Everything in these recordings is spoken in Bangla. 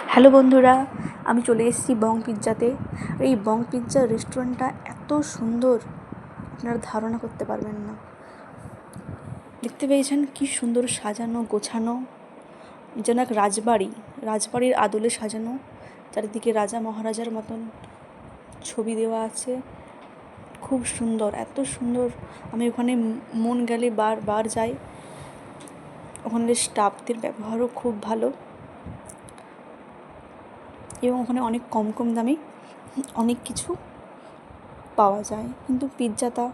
হ্যালো বন্ধুরা, আমি চলে এসেছি বং পিৎজাতে। এই বং পিৎজা রেস্টুরেন্টটা এত সুন্দর আপনারা ধারণা করতে পারবেন না। দেখতে পেয়েছেন কি সুন্দর সাজানো গোছানো, যেন এক রাজবাড়ির আদলে সাজানো। চারিদিকে রাজা মহারাজার মতন ছবি দেওয়া আছে, খুব সুন্দর, এত সুন্দর। আমি ওখানে মন গেলে বারবার যাই। ওখানের স্টাফদের ব্যবহারও খুব ভালো এবং ওখানে অনেক কম দামে অনেক কিছু পাওয়া যায়। কিন্তু পিৎজাটা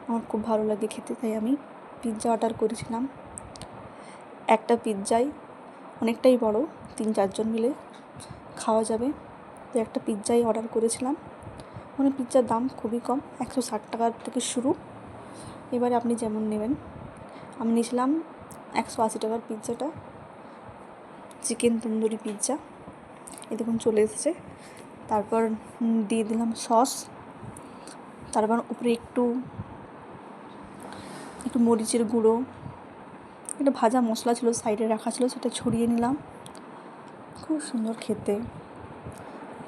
আমার খুব ভালো লাগে খেতে, তাই আমি পিৎজা অর্ডার করেছিলাম। একটা পিৎজাই অনেকটাই বড়, 3-4 জন মিলে খাওয়া যাবে, তো একটা পিৎজাই অর্ডার করেছিলাম। ওখানে পিৎজার দাম খুবই কম, 160 টাকার থেকে শুরু। এবারে আপনি যেমন নেবেন। আমি নিয়েছিলাম 180 টাকার পিৎজাটা, চিকেন তন্দুরি পিৎজা। এই দেখুন চলে এসেছে। তারপর দিয়ে দিলাম সস, তারপর উপরে একটু মরিচের গুঁড়ো, একটা ভাজা মশলা ছিল সাইডে রাখা ছিল, সেটা ছড়িয়ে নিলাম। খুব সুন্দর খেতে।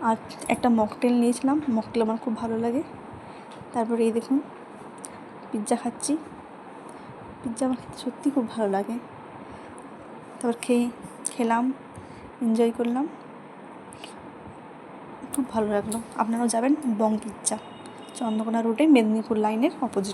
আর একটা মকটেল নিয়েছিলাম, মকটেল আমার খুব ভালো লাগে। তারপরে এই দেখুন পিৎজা খাচ্ছি। পিৎজা আমার খেতে সত্যিই খুব ভালো লাগে। তারপর খেলাম, এনজয় করলাম, খুব ভালো লাগলো। আপনারাও যাবেন বং পিৎজা, চন্দ্রকোনা রোডে, মেদিনীপুর লাইনের অপোজিট।